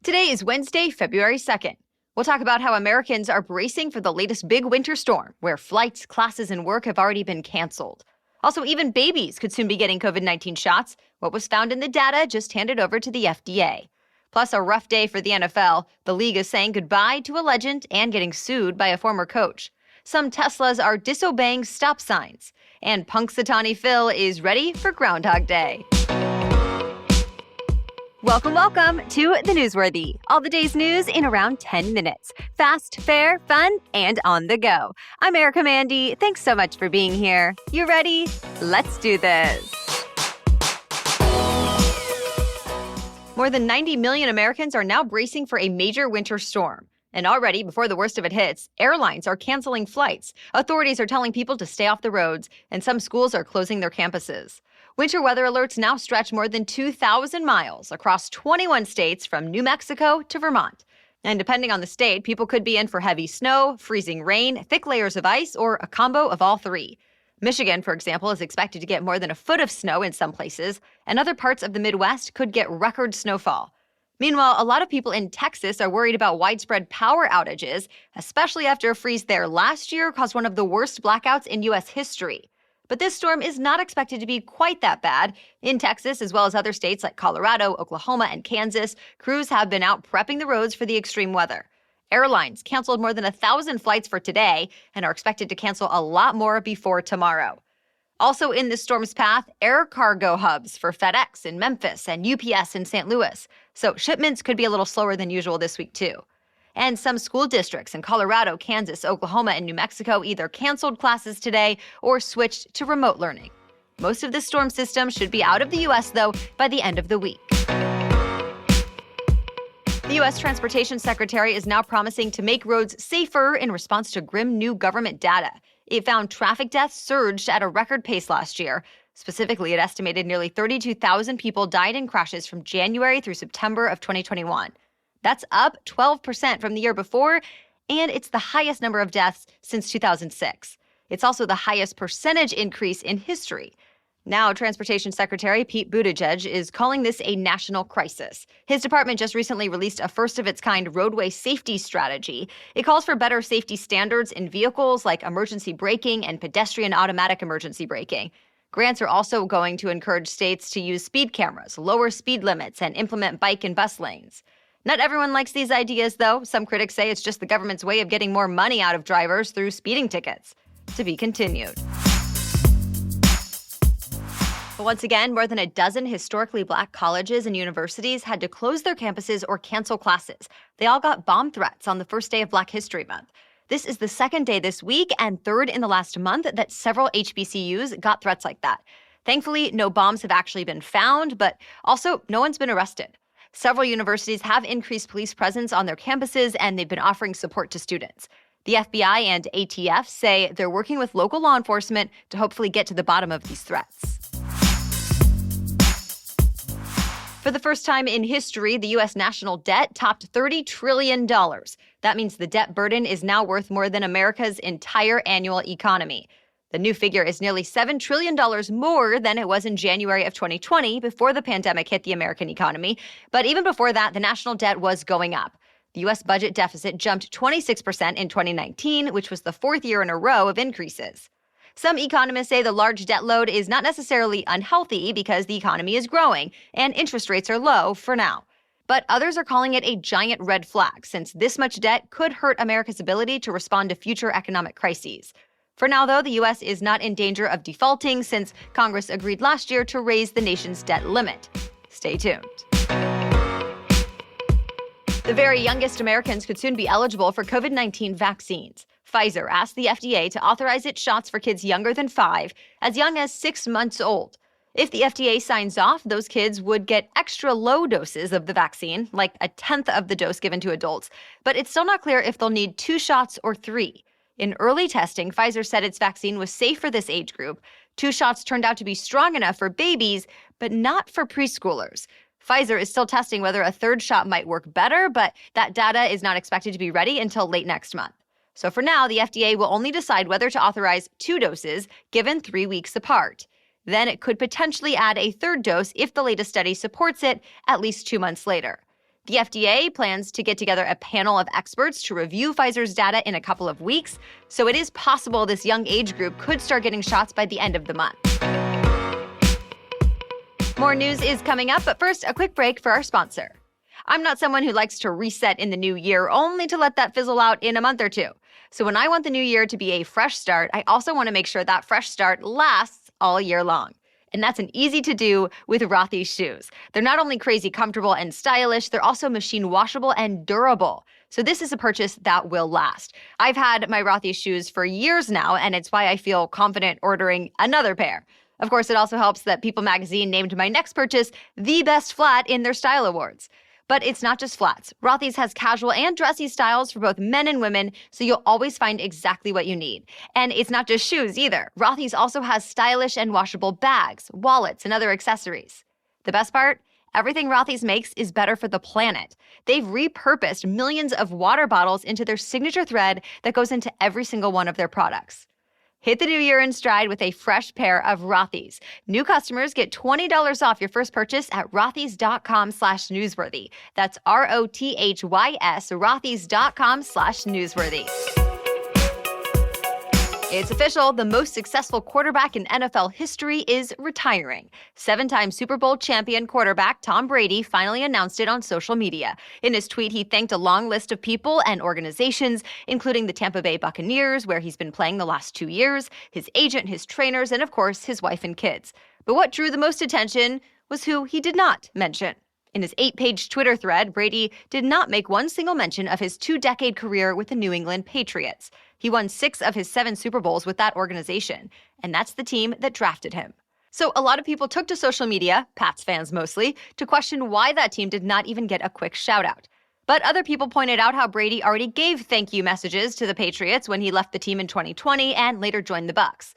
Today is Wednesday, February 2nd. We'll talk about how Americans are bracing for the latest big winter storm, where flights, classes, and work have already been canceled. Also, even babies could soon be getting COVID-19 shots. What was found in the data just handed over to the FDA. Plus, a rough day for the NFL. The league is saying goodbye to a legend and getting sued by a former coach. Some Teslas are disobeying stop signs. And Punxatawney Phil is ready for Groundhog Day. Welcome to The Newsworthy. All the day's news in around 10 minutes. Fast, fair, fun, and on the go. I'm Erica Mandy. Thanks so much for being here. You ready? Let's do this. More than 90 million Americans are now bracing for a major winter storm. And already, before the worst of it hits, airlines are canceling flights. Authorities are telling people to stay off the roads, and some schools are closing their campuses. Winter weather alerts now stretch more than 2,000 miles across 21 states from New Mexico to Vermont. And depending on the state, people could be in for heavy snow, freezing rain, thick layers of ice, or a combo of all three. Michigan, for example, is expected to get more than a foot of snow in some places, and other parts of the Midwest could get record snowfall. Meanwhile, a lot of people in Texas are worried about widespread power outages, especially after a freeze there last year caused one of the worst blackouts in U.S. history. But this storm is not expected to be quite that bad. In Texas, as well as other states like Colorado, Oklahoma, and Kansas, crews have been out prepping the roads for the extreme weather. Airlines canceled more than 1,000 flights for today and are expected to cancel a lot more before tomorrow. Also in this storm's path, air cargo hubs for FedEx in Memphis and UPS in St. Louis. So shipments could be a little slower than usual this week, too. And some school districts in Colorado, Kansas, Oklahoma, and New Mexico either canceled classes today or switched to remote learning. Most of this storm system should be out of the U.S., though, by the end of the week. The U.S. Transportation Secretary is now promising to make roads safer in response to grim new government data. It found traffic deaths surged at a record pace last year. Specifically, it estimated nearly 32,000 people died in crashes from January through September of 2021. That's up 12% from the year before, and it's the highest number of deaths since 2006. It's also the highest percentage increase in history. Now, Transportation Secretary Pete Buttigieg is calling this a national crisis. His department just recently released a first-of-its-kind roadway safety strategy. It calls for better safety standards in vehicles like emergency braking and pedestrian automatic emergency braking. Grants are also going to encourage states to use speed cameras, lower speed limits, and implement bike and bus lanes. Not everyone likes these ideas, though. Some critics say it's just the government's way of getting more money out of drivers through speeding tickets. To be continued. But once again, more than a dozen historically black colleges and universities had to close their campuses or cancel classes. They all got bomb threats on the first day of Black History Month. This is the second day this week and third in the last month that several HBCUs got threats like that. Thankfully, no bombs have actually been found, but also no one's been arrested. Several universities have increased police presence on their campuses, and they've been offering support to students. The FBI and ATF say they're working with local law enforcement to hopefully get to the bottom of these threats. For the first time in history, the U.S. national debt topped $30 trillion. That means the debt burden is now worth more than America's entire annual economy. The new figure is nearly $7 trillion more than it was in January of 2020 before the pandemic hit the American economy. But even before that, the national debt was going up. The U.S. budget deficit jumped 26% in 2019, which was the fourth year in a row of increases. Some economists say the large debt load is not necessarily unhealthy because the economy is growing and interest rates are low for now. But others are calling it a giant red flag, since this much debt could hurt America's ability to respond to future economic crises. For now, though, the U.S. is not in danger of defaulting since Congress agreed last year to raise the nation's debt limit. Stay tuned. The very youngest Americans could soon be eligible for COVID-19 vaccines. Pfizer asked the FDA to authorize its shots for kids younger than 5, as young as 6 months old. If the FDA signs off, those kids would get extra low doses of the vaccine, like a tenth of the dose given to adults. But it's still not clear if they'll need 2 shots or 3. In early testing, Pfizer said its vaccine was safe for this age group. 2 shots turned out to be strong enough for babies, but not for preschoolers. Pfizer is still testing whether a 3rd shot might work better, but that data is not expected to be ready until late next month. So for now, the FDA will only decide whether to authorize 2 doses given 3 weeks apart. Then it could potentially add a 3rd dose if the latest study supports it at least 2 months later. The FDA plans to get together a panel of experts to review Pfizer's data in a couple of weeks, so it is possible this young age group could start getting shots by the end of the month. More news is coming up, but first, a quick break for our sponsor. I'm not someone who likes to reset in the new year only to let that fizzle out in a month or two. So when I want the new year to be a fresh start, I also want to make sure that fresh start lasts all year long. And that's an easy to do with Rothy's shoes. They're not only crazy comfortable and stylish, they're also machine washable and durable. So this is a purchase that will last. I've had my Rothy's shoes for years now, and it's why I feel confident ordering another pair. Of course, it also helps that People magazine named my next purchase the best flat in their style awards. But it's not just flats. Rothy's has casual and dressy styles for both men and women, so you'll always find exactly what you need. And it's not just shoes either. Rothy's also has stylish and washable bags, wallets, and other accessories. The best part? Everything Rothy's makes is better for the planet. They've repurposed millions of water bottles into their signature thread that goes into every single one of their products. Hit the new year in stride with a fresh pair of Rothy's. New customers get $20 off your first purchase at rothys.com/newsworthy. That's ROTHYS, rothys.com/newsworthy. It's official. The most successful quarterback in NFL history is retiring. 7-time Super Bowl champion quarterback Tom Brady finally announced it on social media. In his tweet, he thanked a long list of people and organizations, including the Tampa Bay Buccaneers, where he's been playing the last 2 years, his agent, his trainers, and of course, his wife and kids. But what drew the most attention was who he did not mention. In his 8-page Twitter thread, Brady did not make one single mention of his 2-decade career with the New England Patriots. He won 6 of his 7 Super Bowls with that organization, and that's the team that drafted him. So a lot of people took to social media, Pats fans mostly, to question why that team did not even get a quick shout-out. But other people pointed out how Brady already gave thank you messages to the Patriots when he left the team in 2020 and later joined the Bucs.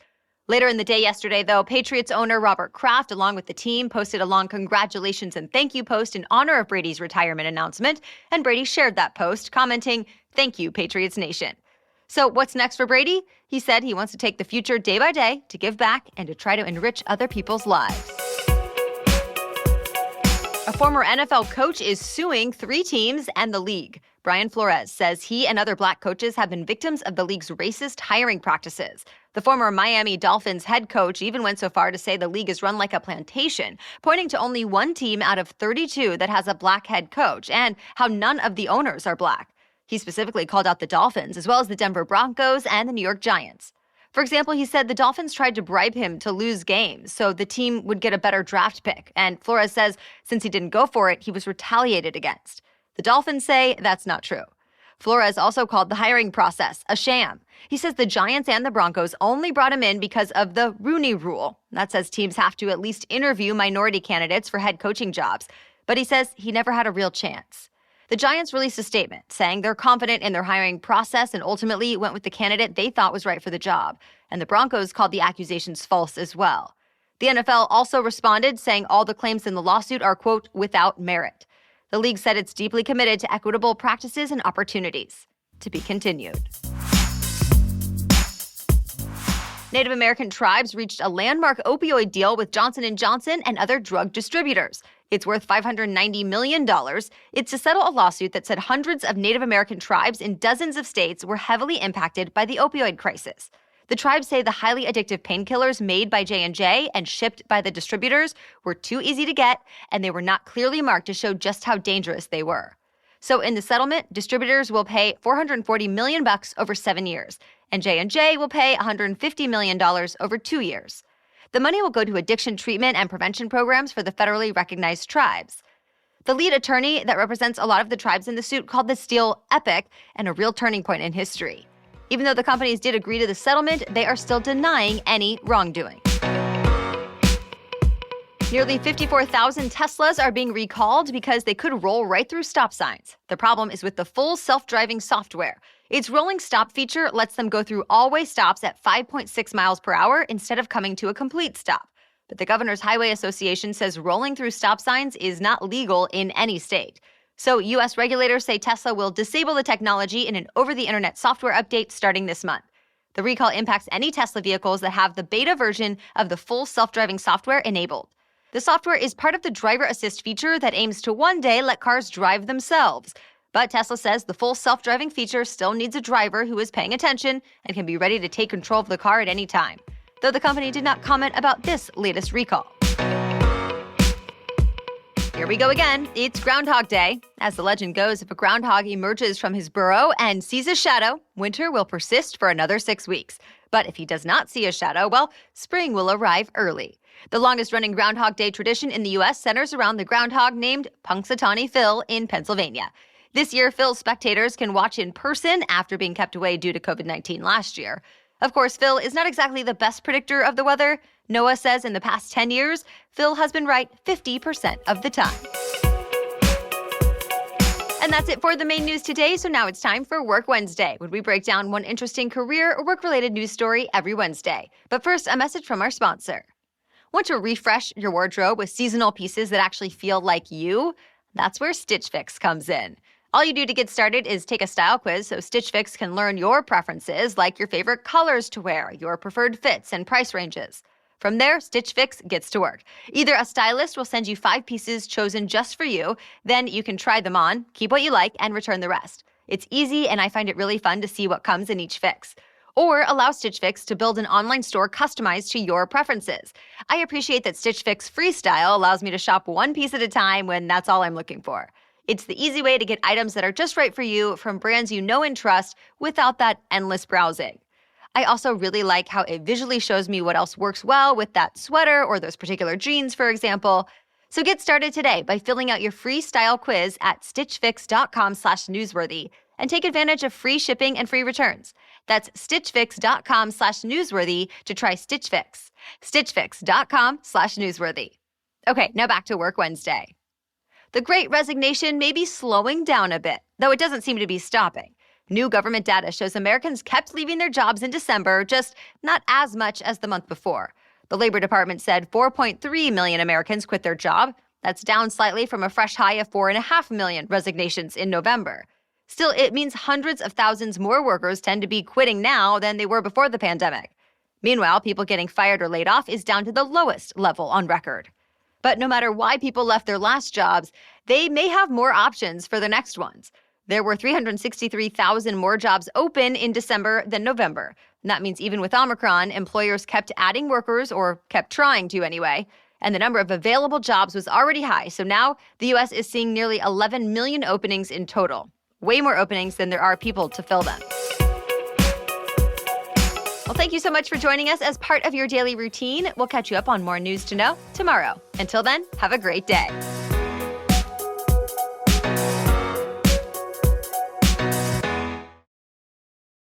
Later in the day yesterday, though, Patriots owner Robert Kraft, along with the team, posted a long congratulations and thank you post in honor of Brady's retirement announcement, and Brady shared that post, commenting, "Thank you, Patriots Nation." So what's next for Brady? He said he wants to take the future day by day to give back and to try to enrich other people's lives. A former NFL coach is suing 3 teams and the league. Brian Flores says he and other black coaches have been victims of the league's racist hiring practices. The former Miami Dolphins head coach even went so far to say the league is run like a plantation, pointing to only 1 team out of 32 that has a black head coach and how none of the owners are black. He specifically called out the Dolphins, as well as the Denver Broncos and the New York Giants. For example, he said the Dolphins tried to bribe him to lose games so the team would get a better draft pick. And Flores says since he didn't go for it, he was retaliated against. The Dolphins say that's not true. Flores also called the hiring process a sham. He says the Giants and the Broncos only brought him in because of the Rooney Rule. That says teams have to at least interview minority candidates for head coaching jobs. But he says he never had a real chance. The Giants released a statement saying they're confident in their hiring process and ultimately went with the candidate they thought was right for the job. And the Broncos called the accusations false as well. The NFL also responded, saying all the claims in the lawsuit are, quote, without merit. The league said it's deeply committed to equitable practices and opportunities. To be continued. Native American tribes reached a landmark opioid deal with Johnson & Johnson and other drug distributors. It's worth $590 million. It's to settle a lawsuit that said hundreds of Native American tribes in dozens of states were heavily impacted by the opioid crisis. The tribes say the highly addictive painkillers made by J&J and shipped by the distributors were too easy to get, and they were not clearly marked to show just how dangerous they were. So in the settlement, distributors will pay $440 million over 7 years, and J&J will pay $150 million over 2 years. The money will go to addiction treatment and prevention programs for the federally recognized tribes. The lead attorney that represents a lot of the tribes in the suit called this deal epic and a real turning point in history. Even though the companies did agree to the settlement, they are still denying any wrongdoing. Nearly 54,000 Teslas are being recalled because they could roll right through stop signs. The problem is with the full self-driving software. Its rolling stop feature lets them go through all-way stops at 5.6 miles per hour instead of coming to a complete stop. But the Governor's Highway Association says rolling through stop signs is not legal in any state. So U.S. regulators say Tesla will disable the technology in an over-the-internet software update starting this month. The recall impacts any Tesla vehicles that have the beta version of the full self-driving software enabled. The software is part of the driver assist feature that aims to one day let cars drive themselves. But Tesla says the full self-driving feature still needs a driver who is paying attention and can be ready to take control of the car at any time, though the company did not comment about this latest recall. Here we go again. It's Groundhog Day. As the legend goes, if a groundhog emerges from his burrow and sees a shadow, winter will persist for another 6 weeks. But if he does not see a shadow, well, spring will arrive early. The longest-running Groundhog Day tradition in the U.S. centers around the groundhog named Punxatawney Phil in Pennsylvania. This year, Phil's spectators can watch in person after being kept away due to COVID-19 last year. Of course, Phil is not exactly the best predictor of the weather. NOAA says in the past 10 years, Phil has been right 50% of the time. And that's it for the main news today, so now it's time for Work Wednesday, when we break down one interesting career or work-related news story every Wednesday. But first, a message from our sponsor. Want to refresh your wardrobe with seasonal pieces that actually feel like you? That's where Stitch Fix comes in. All you do to get started is take a style quiz so Stitch Fix can learn your preferences, like your favorite colors to wear, your preferred fits, and price ranges. From there, Stitch Fix gets to work. Either a stylist will send you 5 pieces chosen just for you, then you can try them on, keep what you like, and return the rest. It's easy, and I find it really fun to see what comes in each fix. Or allow Stitch Fix to build an online store customized to your preferences. I appreciate that Stitch Fix Freestyle allows me to shop one piece at a time when that's all I'm looking for. It's the easy way to get items that are just right for you from brands you know and trust without that endless browsing. I also really like how it visually shows me what else works well with that sweater or those particular jeans, for example. So get started today by filling out your free style quiz at stitchfix.com/newsworthy and take advantage of free shipping and free returns. That's stitchfix.com/newsworthy to try Stitch Fix. stitchfix.com/newsworthy. Okay, now back to Work Wednesday. The Great Resignation may be slowing down a bit, though it doesn't seem to be stopping. New government data shows Americans kept leaving their jobs in December, just not as much as the month before. The Labor Department said 4.3 million Americans quit their job. That's down slightly from a fresh high of 4.5 million resignations in November. Still, it means hundreds of thousands more workers tend to be quitting now than they were before the pandemic. Meanwhile, people getting fired or laid off is down to the lowest level on record. But no matter why people left their last jobs, they may have more options for the next ones. There were 363,000 more jobs open in December than November. And that means even with Omicron, employers kept adding workers, or kept trying to anyway. And the number of available jobs was already high. So now the U.S. is seeing nearly 11 million openings in total. Way more openings than there are people to fill them. Well, thank you so much for joining us as part of your daily routine. We'll catch you up on more news to know tomorrow. Until then, have a great day.